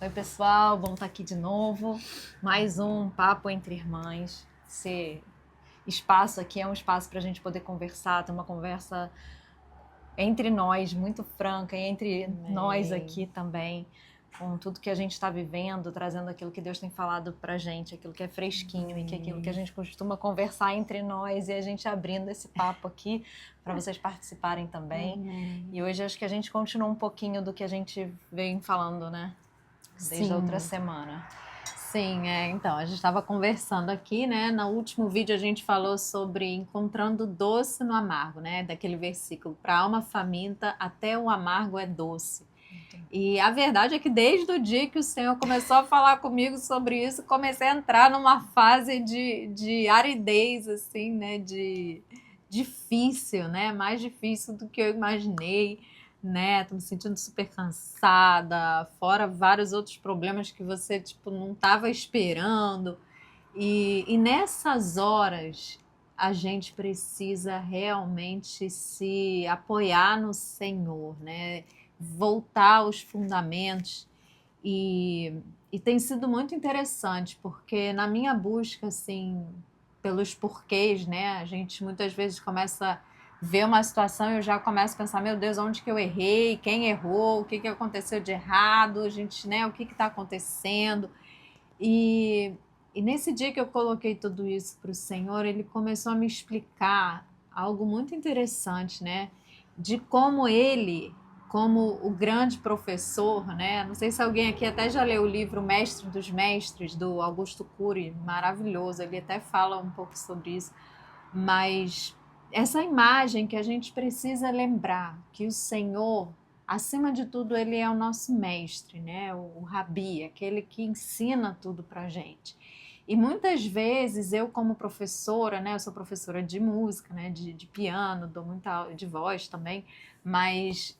Oi, pessoal, bom estar aqui de novo. Mais um Papo Entre Irmãs. Esse espaço aqui é um espaço para a gente poder conversar, ter uma conversa entre nós, muito franca, e entre nós aqui também, com tudo que a gente está vivendo, trazendo aquilo que Deus tem falado pra gente, aquilo que é fresquinho e que é aquilo que a gente costuma conversar entre nós, e a gente abrindo esse papo aqui para vocês participarem também. E hoje acho que a gente continua um pouquinho do que a gente vem falando, né? Desde a outra semana. Sim, então, a gente estava conversando aqui, né? No último vídeo a gente falou sobre encontrando doce no amargo, né? Daquele versículo, para a alma faminta, até o amargo é doce. E a verdade é que desde o dia que o Senhor começou a falar comigo sobre isso, comecei a entrar numa fase de aridez, assim, né? Difícil, né? Mais difícil do que eu imaginei, né? Tô me sentindo super cansada, fora vários outros problemas que você, tipo, não estava esperando. E nessas horas a gente precisa realmente se apoiar no Senhor, né? Voltar aos fundamentos. E tem sido muito interessante, porque na minha busca, assim, pelos porquês, né? A gente muitas vezes começa a ver uma situação e eu já começo a pensar, meu Deus, onde que eu errei? Quem errou? O que que aconteceu de errado? A gente, né? O que que está acontecendo? E nesse dia que eu coloquei tudo isso para o Senhor, Ele começou a me explicar algo muito interessante, né? De como Ele, como o grande professor, né? Não sei se alguém aqui até já leu o livro Mestre dos Mestres, do Augusto Cury, maravilhoso, ele até fala um pouco sobre isso, mas essa imagem que a gente precisa lembrar, que o Senhor, acima de tudo, ele é o nosso mestre, né? O Rabi, aquele que ensina tudo pra gente. E muitas vezes eu, como professora, né? Eu sou professora de música, né? De piano, dou muita aula de voz também, mas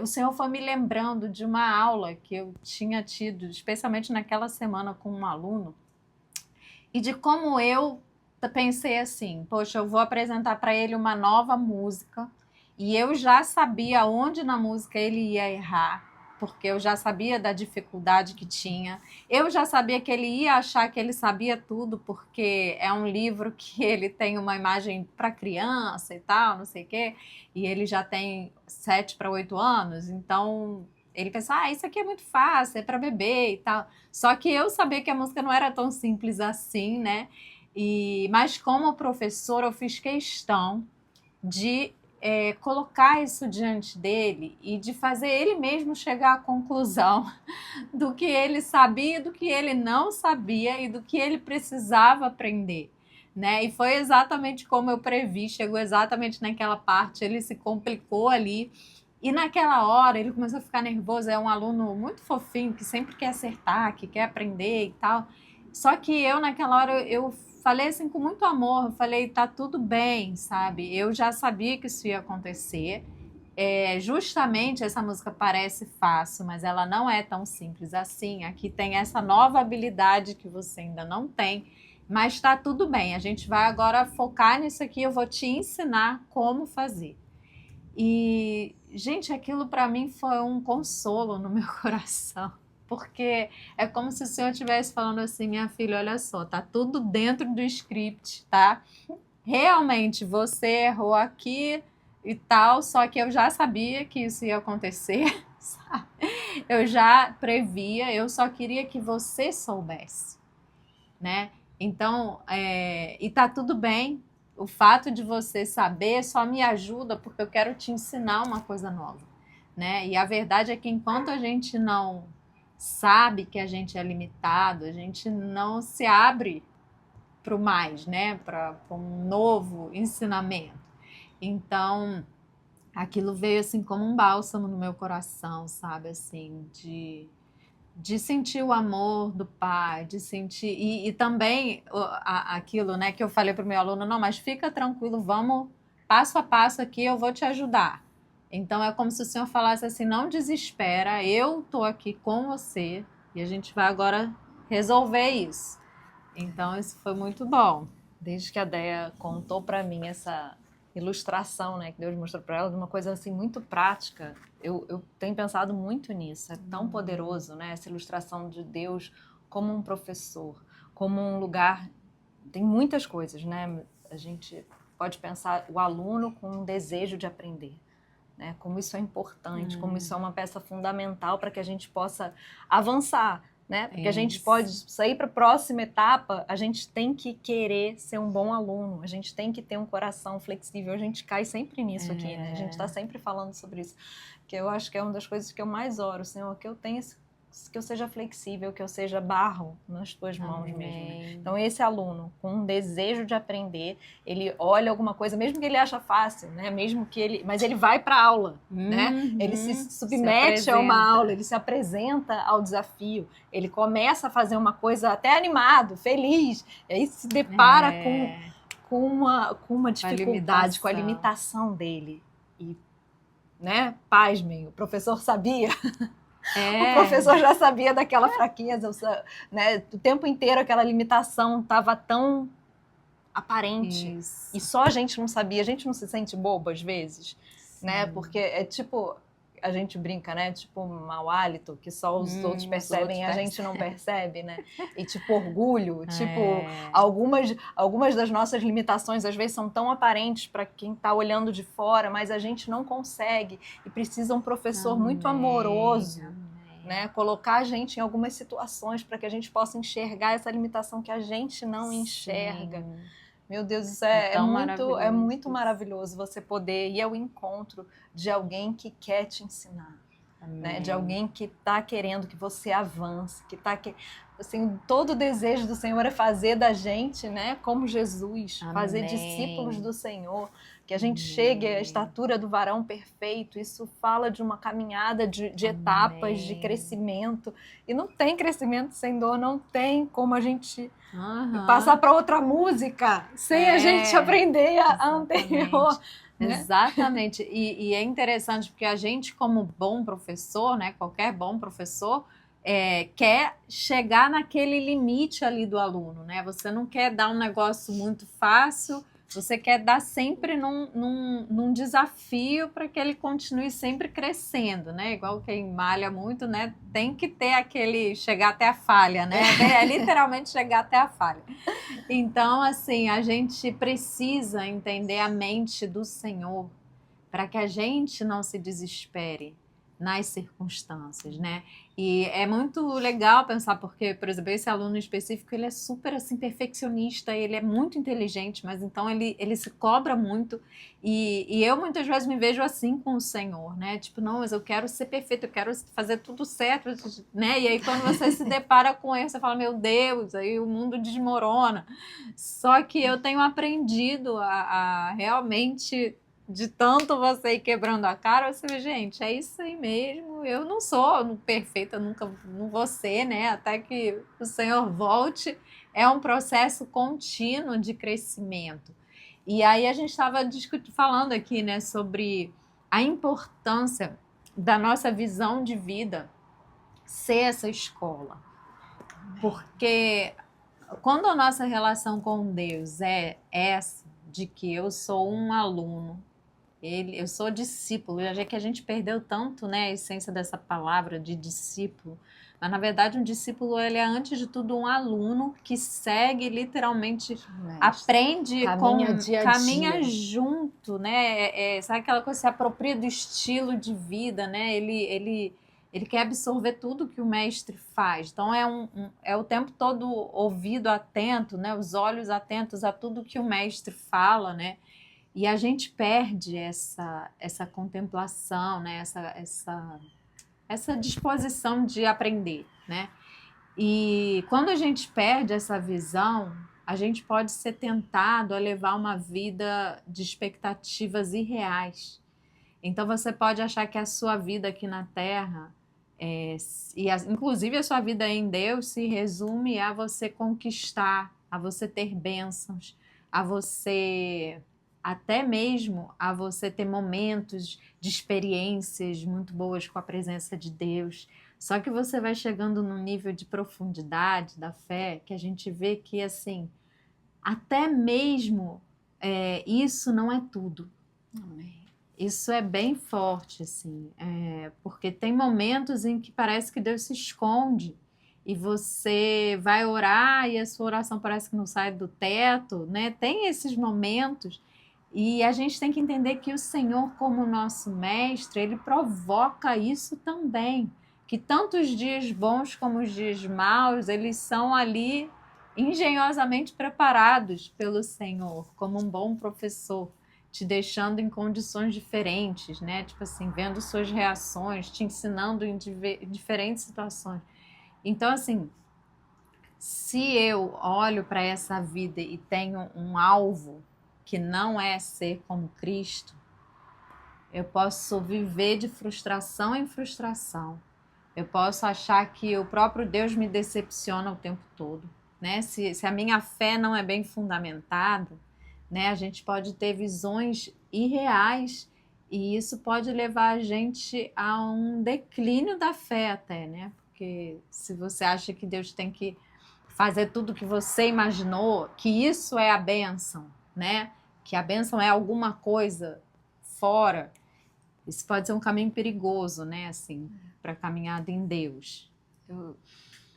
o Senhor foi me lembrando de uma aula que eu tinha tido, especialmente naquela semana com um aluno, e de como eu pensei assim, poxa, eu vou apresentar para ele uma nova música e eu já sabia onde na música ele ia errar, porque eu já sabia da dificuldade que tinha, eu já sabia que ele ia achar que ele sabia tudo, porque é um livro que ele tem uma imagem para criança e tal, não sei o quê, e ele já tem 7 para 8 anos, então ele pensa, isso aqui é muito fácil, é para bebê e tal. Só que eu sabia que a música não era tão simples assim, né? Mas como professora, eu fiz questão de colocar isso diante dele e de fazer ele mesmo chegar à conclusão do que ele sabia, do que ele não sabia e do que ele precisava aprender. Né? E foi exatamente como eu previ, chegou exatamente naquela parte, ele se complicou ali. E naquela hora ele começou a ficar nervoso, é um aluno muito fofinho, que sempre quer acertar, que quer aprender e tal. Só que eu naquela hora eu falei assim com muito amor, eu falei, tá tudo bem, sabe? Eu já sabia que isso ia acontecer. Justamente essa música parece fácil, mas ela não é tão simples assim. Aqui tem essa nova habilidade que você ainda não tem, mas tá tudo bem. A gente vai agora focar nisso aqui, eu vou te ensinar como fazer. E, gente, aquilo para mim foi um consolo no meu coração, porque é como se o Senhor estivesse falando assim, minha filha, olha só, tá tudo dentro do script, tá? Realmente, você errou aqui e tal, só que eu já sabia que isso ia acontecer, sabe? Eu já previa, eu só queria que você soubesse, né? Então, e tá tudo bem. O fato de você saber só me ajuda porque eu quero te ensinar uma coisa nova, né? E a verdade é que enquanto a gente não sabe que a gente é limitado, a gente não se abre para o mais, né? Para um novo ensinamento. Então, aquilo veio assim como um bálsamo no meu coração, sabe? Assim, de sentir o amor do pai, de sentir. E também aquilo, né, que eu falei para o meu aluno: não, mas fica tranquilo, vamos passo a passo aqui, eu vou te ajudar. Então é como se o Senhor falasse assim: não desespera, eu estou aqui com você e a gente vai agora resolver isso. Então isso foi muito bom. Desde que a Déia contou para mim ilustração, né, que Deus mostrou para ela, de uma coisa assim muito prática. Eu tenho pensado muito nisso. É tão poderoso, né, essa ilustração de Deus como um professor, como um lugar. Tem muitas coisas, né? A gente pode pensar o aluno com um desejo de aprender, né? Como isso é importante, como isso é uma peça fundamental para que a gente possa avançar, né? Porque a gente pode sair para a próxima etapa, a gente tem que querer ser um bom aluno, a gente tem que ter um coração flexível, a gente cai sempre nisso aqui, né? A gente está sempre falando sobre isso, que eu acho que é uma das coisas que eu mais oro, Senhor, que eu tenha que eu seja flexível, que eu seja barro nas tuas mãos mesmo. Né? Então esse aluno com um desejo de aprender, ele olha alguma coisa, mesmo que ele acha fácil, né? Mesmo que ele, mas ele vai para a aula, né? Ele se submete a uma aula, ele se apresenta ao desafio, ele começa a fazer uma coisa até animado, feliz, e aí se depara com uma dificuldade, com a limitação dele. E, né? Pasmem, o professor sabia. O professor já sabia daquela fraqueza, né? O tempo inteiro aquela limitação estava tão aparente. Isso. E só a gente não sabia, a gente não se sente bobo às vezes, né? Porque é tipo, a gente brinca, né? Tipo um mau hálito, que só os outros percebem e a gente não percebe, né? E tipo orgulho, tipo algumas das nossas limitações às vezes são tão aparentes para quem está olhando de fora, mas a gente não consegue e precisa um professor muito amoroso, né? Colocar a gente em algumas situações para que a gente possa enxergar essa limitação que a gente não enxerga. Meu Deus, isso é muito maravilhoso você poder ir ao encontro de alguém que quer te ensinar, né? De alguém que está querendo que você avance, que está assim, todo o desejo do Senhor é fazer da gente, né, como Jesus, fazer discípulos do Senhor, que a gente chegue à estatura do varão perfeito. Isso fala de uma caminhada de etapas de crescimento, e não tem crescimento sem dor, não tem como a gente passar para outra música sem a gente aprender a anterior. Né? Exatamente. E é interessante porque a gente, como bom professor, né, qualquer bom professor, quer chegar naquele limite ali do aluno, né? Você não quer dar um negócio muito fácil, você quer dar sempre num desafio para que ele continue sempre crescendo, né? Igual quem malha muito, né? Tem que ter aquele chegar até a falha, né? É literalmente chegar até a falha. Então, assim, a gente precisa entender a mente do Senhor para que a gente não se desespere nas circunstâncias, né? E é muito legal pensar, porque, por exemplo, esse aluno específico, ele é super, assim, perfeccionista, ele é muito inteligente, mas então ele se cobra muito, e eu muitas vezes me vejo assim com o Senhor, né? Tipo, não, mas eu quero ser perfeito, eu quero fazer tudo certo, né? E aí quando você se depara com ele, você fala, meu Deus, aí o mundo desmorona. Só que eu tenho aprendido a realmente... de tanto você ir quebrando a cara, você vê, gente, é isso aí mesmo, eu não sou perfeita, nunca não vou ser, né, até que o Senhor volte, é um processo contínuo de crescimento. E aí a gente estava falando aqui, né, sobre a importância da nossa visão de vida ser essa escola, porque quando a nossa relação com Deus é essa, de que eu sou um aluno, eu sou discípulo, já que a gente perdeu tanto, né, a essência dessa palavra de discípulo, mas na verdade um discípulo, ele é antes de tudo um aluno que segue literalmente, aprende, caminha junto, né, sabe aquela coisa, se apropria do estilo de vida, né, ele quer absorver tudo que o mestre faz, então é o tempo todo ouvido atento, né, os olhos atentos a tudo que o mestre fala, né. E a gente perde essa contemplação, né? essa disposição de aprender, né? E quando a gente perde essa visão, a gente pode ser tentado a levar uma vida de expectativas irreais. Então você pode achar que a sua vida aqui na Terra, inclusive a sua vida em Deus, se resume a você conquistar, a você ter bênçãos, a você... até mesmo a você ter momentos de experiências muito boas com a presença de Deus. Só que você vai chegando num nível de profundidade da fé que a gente vê que, assim, até mesmo isso não é tudo. Amém. Isso é bem forte, assim, porque tem momentos em que parece que Deus se esconde e você vai orar e a sua oração parece que não sai do teto, né? Tem esses momentos e a gente tem que entender que o Senhor, como nosso mestre, ele provoca isso também, que tanto os dias bons como os dias maus, eles são ali engenhosamente preparados pelo Senhor, como um bom professor, te deixando em condições diferentes, né? Tipo assim, vendo suas reações, te ensinando em diferentes situações. Então, assim, se eu olho para essa vida e tenho um alvo que não é ser como Cristo, eu posso viver de frustração em frustração. Eu posso achar que o próprio Deus me decepciona o tempo todo, né? Se a minha fé não é bem fundamentada, né? A gente pode ter visões irreais e isso pode levar a gente a um declínio da fé até, né? Porque se você acha que Deus tem que fazer tudo que você imaginou, que isso é a bênção, né? Que a bênção é alguma coisa fora, isso pode ser um caminho perigoso, né? Assim, para a caminhada em Deus. Eu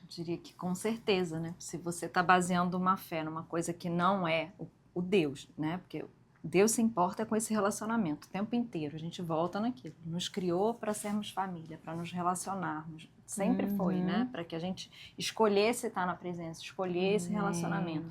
diria que com certeza, né? Se você está baseando uma fé numa coisa que não é o Deus, né? Porque Deus se importa com esse relacionamento o tempo inteiro. A gente volta naquilo. Nos criou para sermos família, para nos relacionarmos. Sempre foi, né? Para que a gente escolhesse estar na presença, escolher esse relacionamento.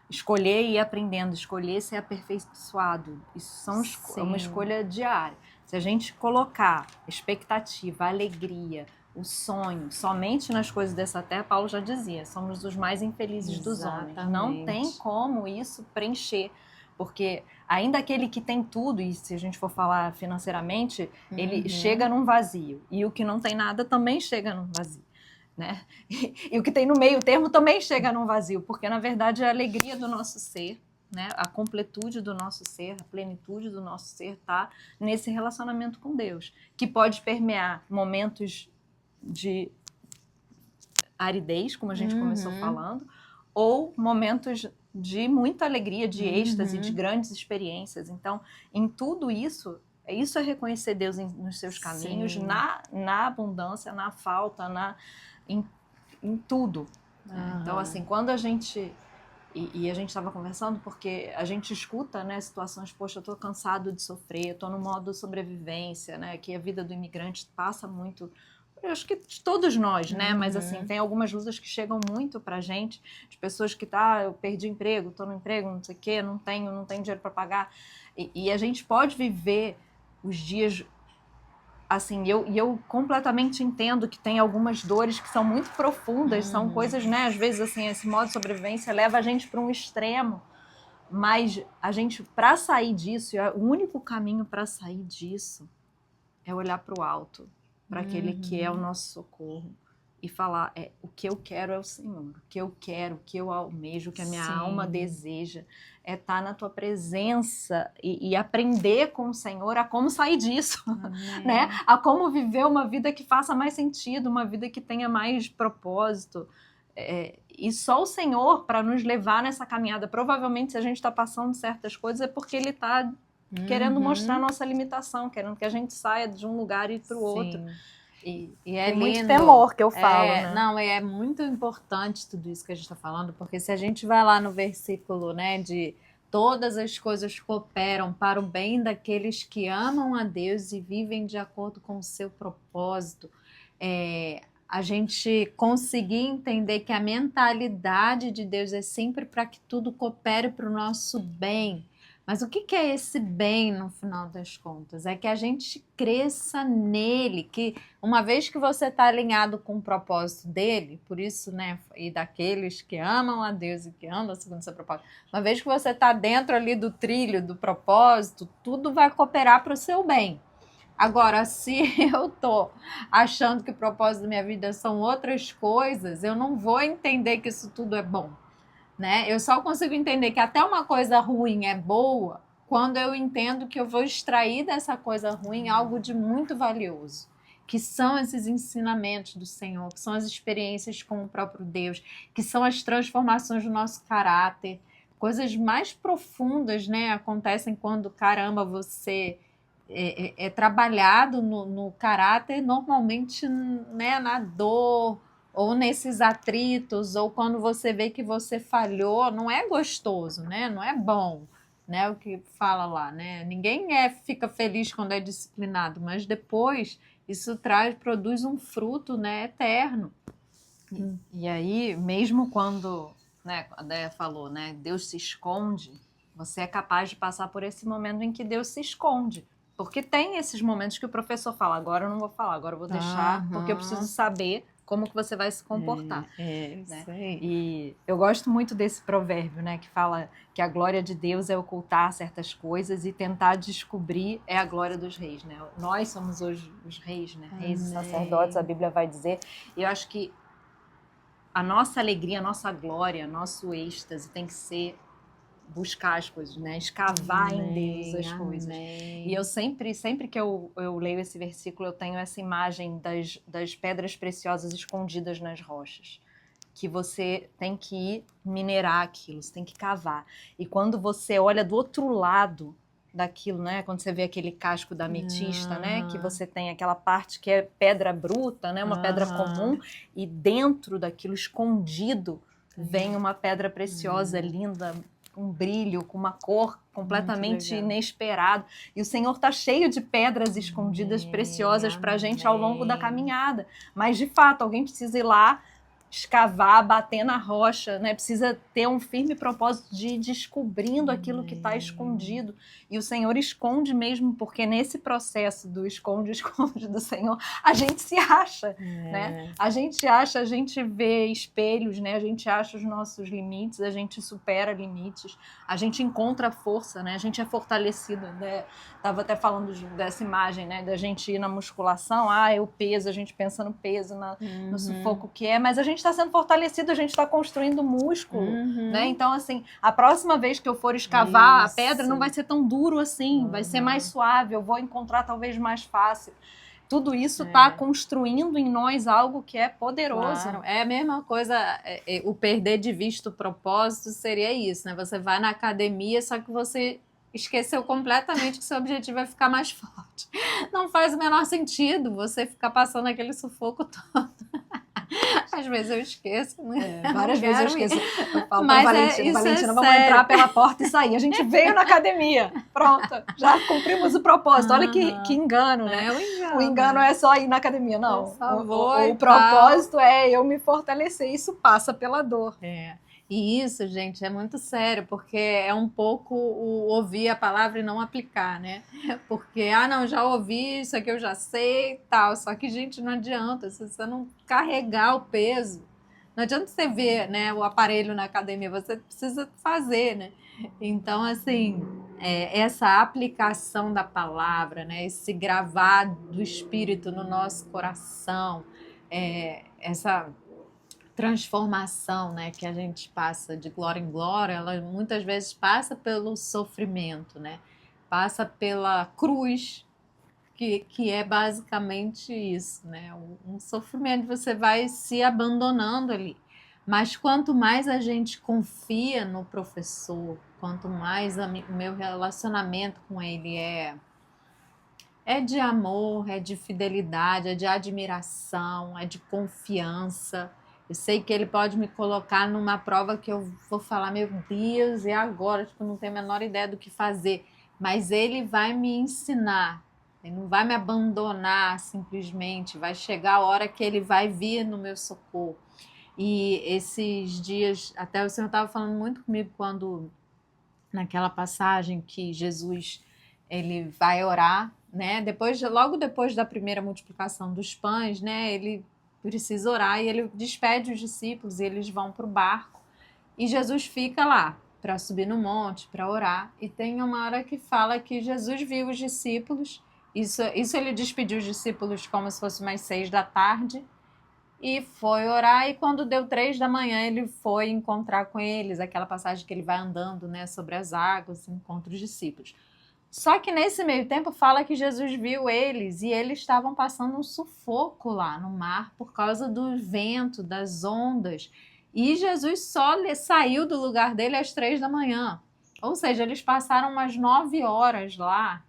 Escolher ir aprendendo, escolher ser aperfeiçoado. Isso é uma escolha diária. Se a gente colocar expectativa, alegria, o sonho somente nas coisas dessa terra, Paulo já dizia, somos os mais infelizes dos homens. Não tem como isso preencher, porque ainda aquele que tem tudo, e se a gente for falar financeiramente, ele chega num vazio, e o que não tem nada também chega num vazio, né? E o que tem no meio termo também chega num vazio, porque na verdade é a alegria do nosso ser, né? A completude do nosso ser, a plenitude do nosso ser está nesse relacionamento com Deus, que pode permear momentos de aridez, como a gente começou falando, ou momentos de muita alegria, de êxtase, de grandes experiências. Então, em tudo isso é reconhecer Deus nos seus caminhos, na abundância, na falta, em tudo. Então, assim, quando a gente... E a gente estava conversando porque a gente escuta, né, situações, poxa, eu estou cansado de sofrer, eu estou no modo sobrevivência, né, que a vida do imigrante passa muito... Eu acho que de todos nós, né? Mas assim, tem algumas lutas que chegam muito pra gente, de pessoas que eu perdi emprego, tô no emprego, não sei o quê, não tenho dinheiro para pagar. E a gente pode viver os dias assim, eu completamente entendo que tem algumas dores que são muito profundas, são coisas, né? Às vezes, assim, esse modo de sobrevivência leva a gente para um extremo, mas a gente, para sair disso, o único caminho para sair disso é olhar para o alto, para aquele que é o nosso socorro e falar, o que eu quero é o Senhor, o que eu quero, o que eu almejo, o que a minha alma deseja é estar na tua presença e aprender com o Senhor a como sair disso, né? A como viver uma vida que faça mais sentido, uma vida que tenha mais propósito. E só o Senhor para nos levar nessa caminhada. Provavelmente, se a gente está passando certas coisas, é porque Ele está querendo mostrar a nossa limitação, querendo que a gente saia de um lugar e ir para o outro. E é lindo. Muito temor que eu falo, né? Não, é muito importante tudo isso que a gente está falando, porque se a gente vai lá no versículo, né, de todas as coisas cooperam para o bem daqueles que amam a Deus e vivem de acordo com o seu propósito, a gente conseguir entender que a mentalidade de Deus é sempre para que tudo coopere para o nosso bem. Mas o que é esse bem no final das contas? É que a gente cresça nele, que uma vez que você está alinhado com o propósito dele, por isso, né, e daqueles que amam a Deus e que andam segundo o seu propósito, uma vez que você está dentro ali do trilho, do propósito, tudo vai cooperar para o seu bem. Agora, se eu tô achando que o propósito da minha vida são outras coisas, eu não vou entender que isso tudo é bom. Né? Eu só consigo entender que até uma coisa ruim é boa quando eu entendo que eu vou extrair dessa coisa ruim algo de muito valioso, que são esses ensinamentos do Senhor, que são as experiências com o próprio Deus, que são as transformações do nosso caráter. coisas mais profundas, né, acontecem quando, caramba, você é trabalhado no caráter, normalmente, né, na dor, ou nesses atritos, ou quando você vê que você falhou, não é gostoso, né? Não é bom, né? O que fala lá, né? Ninguém fica feliz quando é disciplinado, mas depois isso produz um fruto, né, eterno. E aí, mesmo quando, né, a Déia falou, né, Deus se esconde, você é capaz de passar por esse momento em que Deus se esconde. Porque tem esses momentos que o professor fala, agora eu não vou falar, agora eu vou deixar, porque eu preciso saber como que você vai se comportar. Isso aí. E eu gosto muito desse provérbio, né, que fala que a glória de Deus é ocultar certas coisas e tentar descobrir é a glória dos reis, né? Nós somos hoje os reis, né? Reis e sacerdotes, a Bíblia vai dizer. E eu acho que a nossa alegria, a nossa glória, nosso êxtase tem que ser buscar as coisas, né? Escavar em Deus as coisas. E eu sempre que eu leio esse versículo, eu tenho essa imagem das pedras preciosas escondidas nas rochas. Que você tem que ir minerar aquilo, você tem que cavar. E quando você olha do outro lado daquilo, né? Quando você vê aquele casco da ametista, né? Que você tem aquela parte que é pedra bruta, né? Uma pedra comum, e dentro daquilo, escondido, vem uma pedra preciosa, linda, um brilho, com uma cor completamente inesperada. E o Senhor está cheio de pedras escondidas, preciosas para a gente ao longo da caminhada. Mas, de fato, alguém precisa ir lá, escavar, bater na rocha, né? Precisa ter um firme propósito de ir descobrindo aquilo que está escondido. E o Senhor esconde mesmo, porque nesse processo do esconde do Senhor, a gente se acha, né? A gente acha, a gente vê espelhos, né? A gente acha os nossos limites, a gente supera limites, a gente encontra força, né? A gente é fortalecido, né? Tava até falando dessa imagem, né? Da gente ir na musculação, é o peso, a gente pensa no peso, no sufoco que é, mas a gente está sendo fortalecido, a gente está construindo músculo, né? Então, assim, a próxima vez que eu for escavar a pedra, não vai ser tão duro assim, vai ser mais suave, eu vou encontrar talvez mais fácil. Tudo isso está construindo em nós algo que é poderoso. Claro. É a mesma coisa, o perder de vista o propósito seria isso, né? Você vai na academia, só que você esqueceu completamente que seu objetivo é ficar mais forte. Não faz o menor sentido você ficar passando aquele sufoco todo. Às vezes eu esqueço, né? Várias vezes eu esqueço. Eu falo Mas pra Valentina, vamos entrar pela porta e sair. A gente veio na academia. Pronto, já cumprimos o propósito. Olha que engano, né? O engano é só ir na academia, não. O propósito é eu me fortalecer. Isso passa pela dor. E isso, gente, é muito sério, porque é um pouco o ouvir a palavra e não aplicar, né? Porque, não, já ouvi, isso aqui eu já sei e tal. Só que, gente, não adianta, se você não carregar o peso, não adianta você ver, né, o aparelho na academia, você precisa fazer, né? Então, assim, essa aplicação da palavra, né, esse gravar do Espírito no nosso coração, essa transformação, né, que a gente passa de glória em glória, ela muitas vezes passa pelo sofrimento, né? Passa pela cruz, que é basicamente isso, né? Um sofrimento, você vai se abandonando ali. Mas quanto mais a gente confia no professor, quanto mais o meu relacionamento com ele é de amor, é de fidelidade, é de admiração, é de confiança. Eu sei que ele pode me colocar numa prova que eu vou falar, meu Deus, e agora? Tipo, não tenho a menor ideia do que fazer. Mas ele vai me ensinar, ele não vai me abandonar simplesmente. Vai chegar a hora que ele vai vir no meu socorro. E esses dias, até o Senhor estava falando muito comigo quando, naquela passagem que Jesus, ele vai orar, né? Logo depois da primeira multiplicação dos pães, né? Ele precisa orar e ele despede os discípulos e eles vão para o barco. E Jesus fica lá para subir no monte, para orar. E tem uma hora que fala que Jesus viu os discípulos. Isso ele despediu os discípulos como se fosse mais 6 da tarde. E foi orar, e quando deu 3 da manhã, ele foi encontrar com eles. Aquela passagem que ele vai andando, né, sobre as águas, encontra os discípulos. Só que nesse meio tempo fala que Jesus viu eles e eles estavam passando um sufoco lá no mar por causa do vento, das ondas. E Jesus só saiu do lugar dele às 3 da manhã. Ou seja, eles passaram umas 9 horas lá,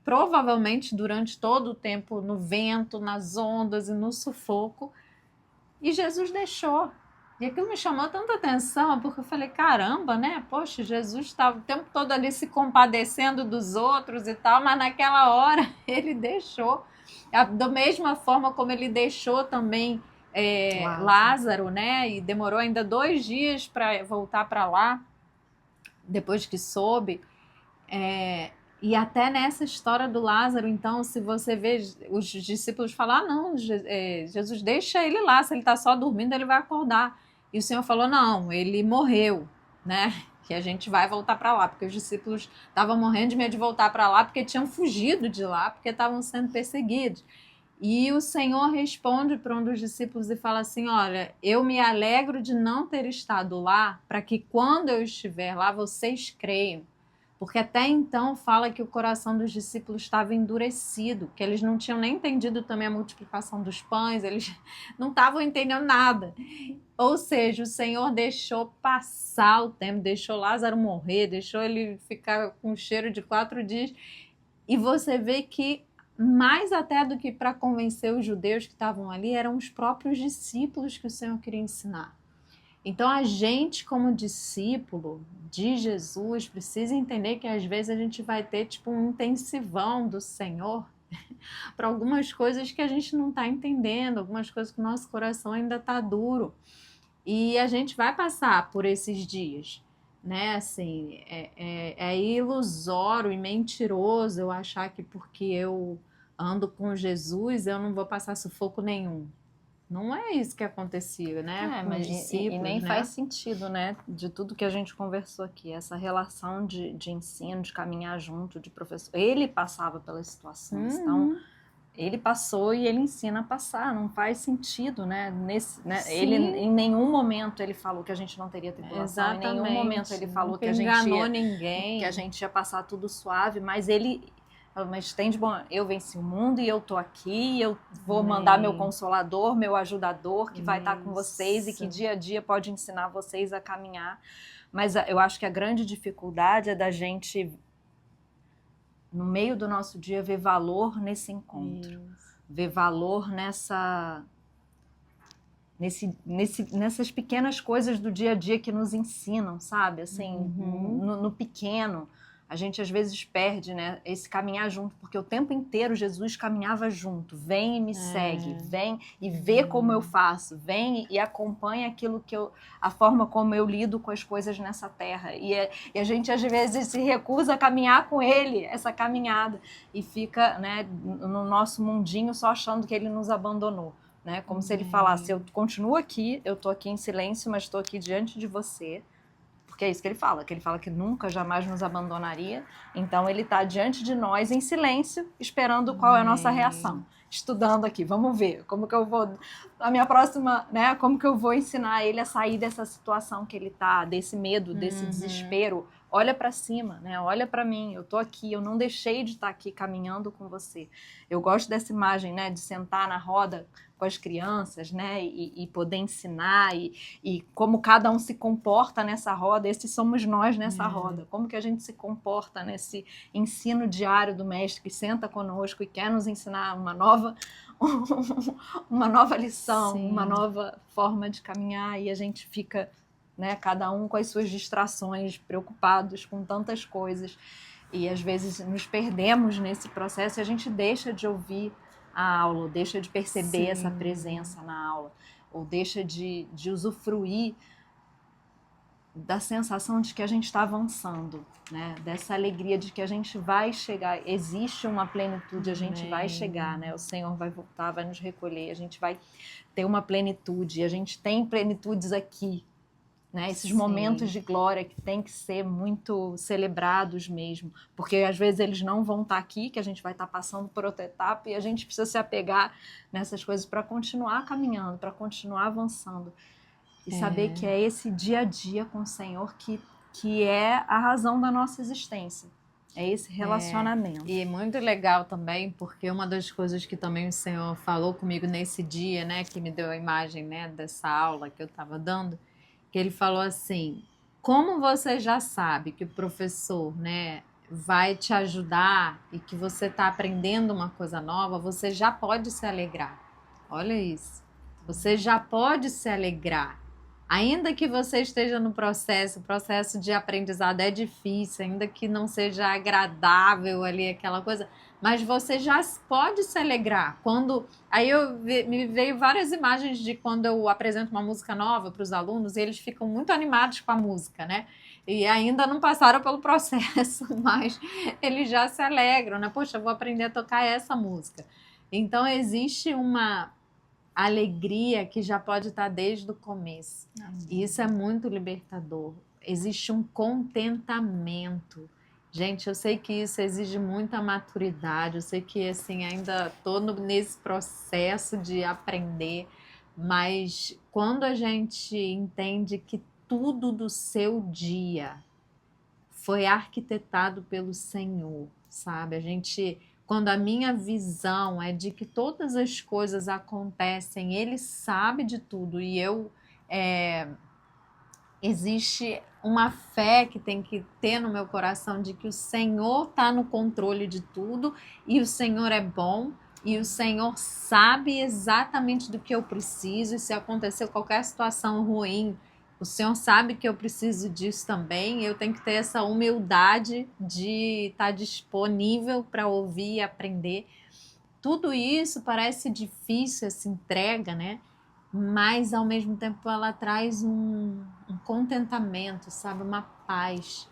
provavelmente durante todo o tempo no vento, nas ondas e no sufoco. E Jesus deixou. E aquilo me chamou tanta atenção, porque eu falei, caramba, né? Poxa, Jesus estava o tempo todo ali se compadecendo dos outros e tal, mas naquela hora ele deixou. Da mesma forma como ele deixou também Lázaro, né? E demorou ainda 2 dias para voltar para lá, depois que soube. E até nessa história do Lázaro, então, se você vê os discípulos falar, não, Jesus, deixa ele lá, se ele está só dormindo, ele vai acordar. E o Senhor falou, não, ele morreu, né? Que a gente vai voltar para lá, porque os discípulos estavam morrendo de medo de voltar para lá, porque tinham fugido de lá, porque estavam sendo perseguidos. E o Senhor responde para um dos discípulos e fala assim, olha, eu me alegro de não ter estado lá, para que quando eu estiver lá, vocês creiam. Porque até então fala que o coração dos discípulos estava endurecido, que eles não tinham nem entendido também a multiplicação dos pães, eles não estavam entendendo nada. Ou seja, o Senhor deixou passar o tempo, deixou Lázaro morrer, deixou ele ficar com cheiro de 4 dias. E você vê que mais até do que para convencer os judeus que estavam ali, eram os próprios discípulos que o Senhor queria ensinar. Então, a gente, como discípulo de Jesus, precisa entender que às vezes a gente vai ter tipo um intensivão do Senhor para algumas coisas que a gente não está entendendo, algumas coisas que o nosso coração ainda está duro. E a gente vai passar por esses dias, né? Assim, é ilusório e mentiroso eu achar que porque eu ando com Jesus eu não vou passar sufoco nenhum. Não é isso que acontecia, né? Com Mas discípulos, e nem né? faz sentido, né? De tudo que a gente conversou aqui, essa relação de ensino, de caminhar junto, de professor. Ele passava pelas situações, então ele passou e ele ensina a passar. Não faz sentido, né? Ele em nenhum momento ele falou que a gente não teria tribulação. Exatamente. Em nenhum momento ele falou que a gente enganou ninguém, que a gente ia passar tudo suave, mas ele mas tem de bom, eu venci o mundo e eu tô aqui, eu vou mandar meu consolador, meu ajudador, que vai estar com vocês e que dia a dia pode ensinar vocês a caminhar. Mas eu acho que a grande dificuldade é da gente, no meio do nosso dia, ver valor nesse encontro. Ver valor nessas pequenas coisas do dia a dia que nos ensinam, sabe? Assim, no pequeno. A gente às vezes perde, né, esse caminhar junto, porque o tempo inteiro Jesus caminhava junto. Vem e me segue, vem e vê como eu faço, vem e acompanha aquilo que a forma como eu lido com as coisas nessa terra. E a gente às vezes se recusa a caminhar com ele, essa caminhada, e fica, né, no nosso mundinho só achando que ele nos abandonou. Né? Como se ele falasse, eu continuo aqui, eu estou aqui em silêncio, mas estou aqui diante de você. Porque é isso que ele fala que nunca, jamais nos abandonaria. Então ele está diante de nós em silêncio, esperando qual é a nossa reação. Estudando aqui, vamos ver como que eu vou, a minha próxima, né, como que eu vou ensinar ele a sair dessa situação que ele está, desse medo, desse desespero. Olha para cima, né? Olha para mim, eu tô aqui, eu não deixei de estar aqui caminhando com você. Eu gosto dessa imagem, né, de sentar na roda com as crianças, né, e poder ensinar e como cada um se comporta nessa roda. Esses somos nós nessa roda. Como que a gente se comporta nesse ensino diário do mestre que senta conosco e quer nos ensinar uma nova lição, uma nova forma de caminhar, e a gente fica, né, cada um com as suas distrações, preocupados com tantas coisas, e às vezes nos perdemos nesse processo e a gente deixa de ouvir a aula, ou deixa de perceber essa presença na aula, ou deixa de usufruir da sensação de que a gente está avançando, né? Dessa alegria de que a gente vai chegar, existe uma plenitude, a gente vai chegar, né? O Senhor vai voltar, vai nos recolher, a gente vai ter uma plenitude, a gente tem plenitudes aqui, né? Esses momentos de glória que tem que ser muito celebrados mesmo, porque às vezes eles não vão estar aqui, que a gente vai estar passando por outra etapa, e a gente precisa se apegar nessas coisas para continuar caminhando, para continuar avançando. E saber que é esse dia a dia com o Senhor que é a razão da nossa existência. É esse relacionamento. E é muito legal também, porque uma das coisas que também o Senhor falou comigo nesse dia, né, que me deu a imagem, né, dessa aula que eu estava dando, que ele falou assim: como você já sabe que o professor, né, vai te ajudar e que você está aprendendo uma coisa nova, você já pode se alegrar. Olha isso. Você já pode se alegrar. Ainda que você esteja no processo, o processo de aprendizado é difícil, ainda que não seja agradável ali aquela coisa, mas você já pode se alegrar. Aí me veio várias imagens de quando eu apresento uma música nova para os alunos e eles ficam muito animados com a música, né? E ainda não passaram pelo processo, mas eles já se alegram, né? Poxa, eu vou aprender a tocar essa música. Então existe uma alegria que já pode estar desde o começo. E isso é muito libertador. Existe um contentamento. Gente, eu sei que isso exige muita maturidade, eu sei que assim, ainda estou nesse processo de aprender, mas quando a gente entende que tudo do seu dia foi arquitetado pelo Senhor, sabe? Quando a minha visão é de que todas as coisas acontecem, Ele sabe de tudo e existe uma fé que tem que ter no meu coração de que o Senhor está no controle de tudo e o Senhor é bom e o Senhor sabe exatamente do que eu preciso e se acontecer qualquer situação ruim, o Senhor sabe que eu preciso disso também. Eu tenho que ter essa humildade de estar disponível para ouvir e aprender. Tudo isso parece difícil, essa entrega, né? Mas ao mesmo tempo ela traz um contentamento, sabe? Uma paz.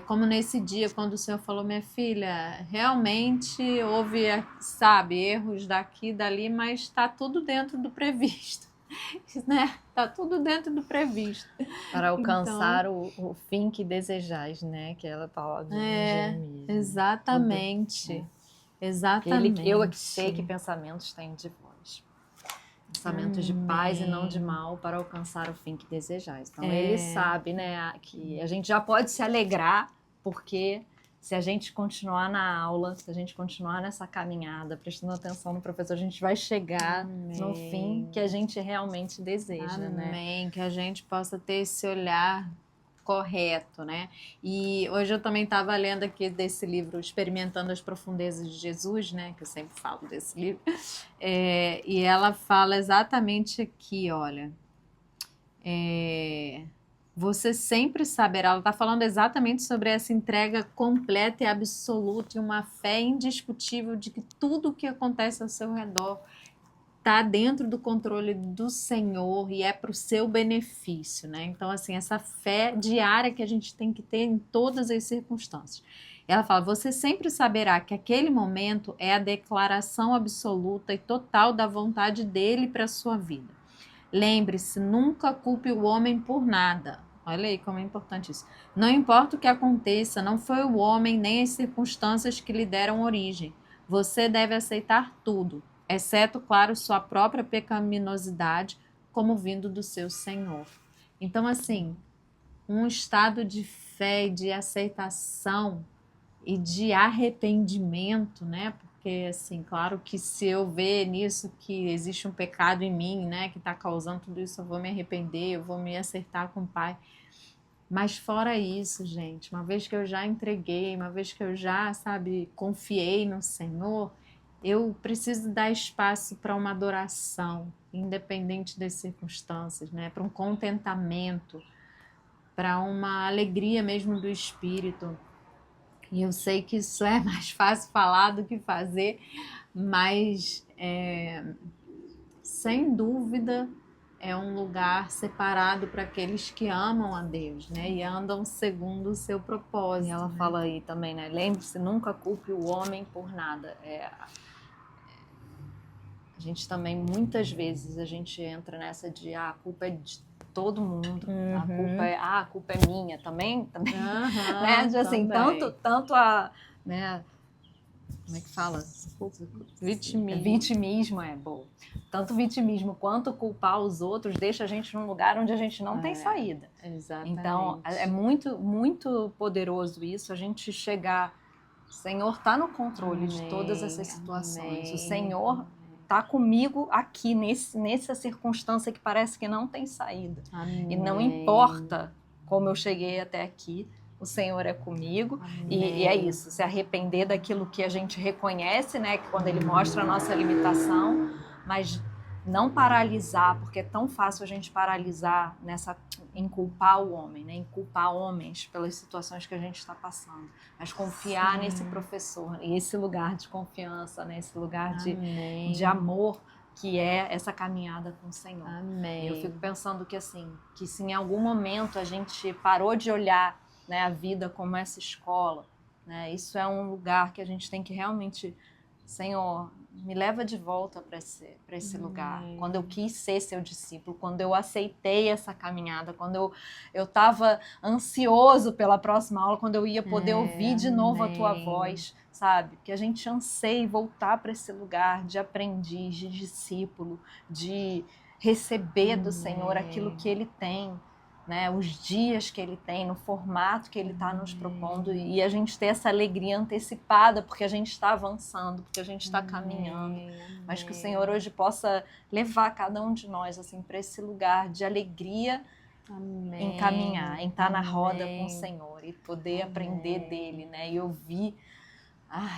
Como nesse dia, quando o Senhor falou: minha filha, realmente houve, sabe, erros daqui e dali, mas está tudo dentro do previsto. Né? Tá tudo dentro do previsto. Para alcançar o fim que desejais, né? Que ela fala de Jeremias. Exatamente. Exatamente. Eu é que sei que pensamentos têm de vós. Pensamentos de paz e não de mal para alcançar o fim que desejais. Então ele sabe, né, que a gente já pode se alegrar, porque se a gente continuar na aula, se a gente continuar nessa caminhada, prestando atenção no professor, a gente vai chegar no fim que a gente realmente deseja, né? Amém. Que a gente possa ter esse olhar correto, né? E hoje eu também estava lendo aqui desse livro, Experimentando as Profundezas de Jesus, né? Que eu sempre falo desse livro. E ela fala exatamente aqui, olha... Você sempre saberá, ela está falando exatamente sobre essa entrega completa e absoluta e uma fé indiscutível de que tudo o que acontece ao seu redor está dentro do controle do Senhor e é para o seu benefício, né? Então, assim, essa fé diária que a gente tem que ter em todas as circunstâncias. Ela fala: você sempre saberá que aquele momento é a declaração absoluta e total da vontade dele para a sua vida. Lembre-se, nunca culpe o homem por nada. Olha aí como é importante isso. Não importa o que aconteça, não foi o homem nem as circunstâncias que lhe deram origem. Você deve aceitar tudo, exceto, claro, sua própria pecaminosidade, como vindo do seu Senhor. Então, assim, um estado de fé e de aceitação e de arrependimento, né? Porque, assim, claro que se eu ver nisso que existe um pecado em mim, né, que está causando tudo isso, eu vou me arrepender, eu vou me acertar com o Pai. Mas fora isso, gente, uma vez que eu já entreguei, uma vez que eu já, sabe, confiei no Senhor, eu preciso dar espaço para uma adoração, independente das circunstâncias, né? Para um contentamento, para uma alegria mesmo do espírito. E eu sei que isso é mais fácil falar do que fazer, mas sem dúvida é um lugar separado para aqueles que amam a Deus, né? E andam segundo o seu propósito. E ela fala aí também, né? Lembre-se, nunca culpe o homem por nada. A gente também, muitas vezes, a gente entra nessa de a culpa é de todo mundo, a culpa é minha também, né? Assim, tanto a, né? Como é que fala? Vitimismo é bom. Tanto vitimismo quanto culpar os outros deixa a gente num lugar onde a gente não tem saída. Exatamente. Então, é muito, muito poderoso isso, a gente chegar O Senhor está no controle de todas essas situações. O Senhor está comigo aqui, nessa circunstância que parece que não tem saída. Amém. E não importa como eu cheguei até aqui, o Senhor é comigo. E é isso, se arrepender daquilo que a gente reconhece, né? Que quando Ele mostra a nossa limitação, mas não paralisar, porque é tão fácil a gente paralisar em culpar o homem, né? Em culpar homens pelas situações que a gente está passando. Mas confiar nesse professor, esse lugar de confiança, né? Esse lugar de amor, que é essa caminhada com o Senhor. Amém. Eu fico pensando que assim, que se em algum momento a gente parou de olhar, né, a vida como essa escola, né? Isso é um lugar que a gente tem que realmente, Senhor, me leva de volta para esse lugar. Quando eu quis ser seu discípulo, quando eu aceitei essa caminhada, quando eu estava ansioso pela próxima aula, quando eu ia poder ouvir de novo a tua voz, sabe? Que a gente anseie voltar para esse lugar de aprendiz, de discípulo, de receber do Senhor aquilo que Ele tem, né, os dias que Ele tem, no formato que Ele está nos propondo, e a gente ter essa alegria antecipada, porque a gente está avançando, porque a gente está caminhando, mas que o Senhor hoje possa levar cada um de nós assim, para esse lugar de alegria em caminhar, em estar na roda com o Senhor e poder aprender dEle, né, e ouvir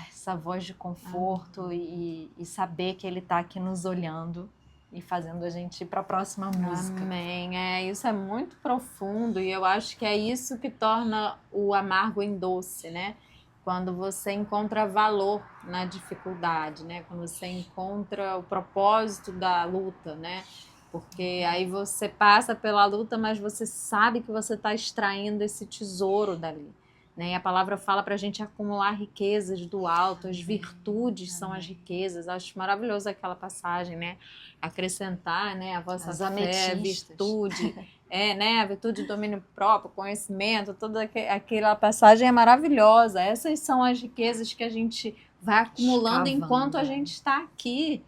essa voz de conforto e saber que Ele está aqui nos olhando e fazendo a gente ir para a próxima música. Amém. Isso é muito profundo e eu acho que é isso que torna o amargo em doce, né? Quando você encontra valor na dificuldade, né? Quando você encontra o propósito da luta, né? Porque aí você passa pela luta, mas você sabe que você está extraindo esse tesouro dali. Né? E a palavra fala para a gente acumular riquezas do alto, as virtudes são as riquezas. Acho maravilhoso aquela passagem, né? Acrescentar, né, a vossa fé, virtude, né, a virtude do domínio próprio, conhecimento, toda aquela passagem é maravilhosa. Essas são as riquezas que a gente vai acumulando enquanto a gente está aqui.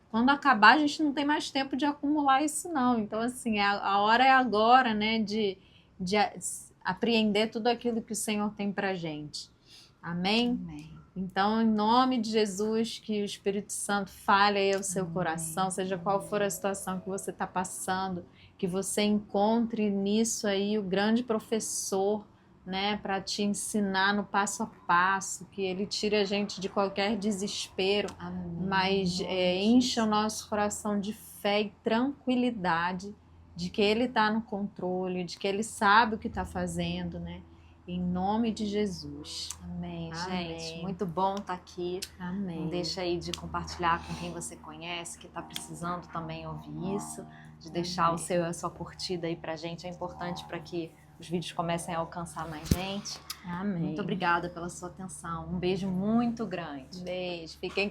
Quando acabar, a gente não tem mais tempo de acumular isso, não. Então, assim, a hora é agora, né, de apreender tudo aquilo que o Senhor tem pra gente. Amém? Amém. Então, em nome de Jesus, que o Espírito Santo fale aí ao seu coração, seja qual for a situação que você está passando, que você encontre nisso aí o grande professor, né, para te ensinar no passo a passo, que ele tire a gente de qualquer desespero, mas encha o nosso coração de fé e tranquilidade, de que Ele está no controle, de que Ele sabe o que está fazendo, né? Em nome de Jesus. Amém, gente. Muito bom estar aqui. Amém. Não deixa aí de compartilhar com quem você conhece, que está precisando também ouvir isso, de deixar a sua curtida aí pra gente. É importante para que os vídeos comecem a alcançar mais gente. Amém. Muito obrigada pela sua atenção. Um beijo muito grande. Beijo. Fiquem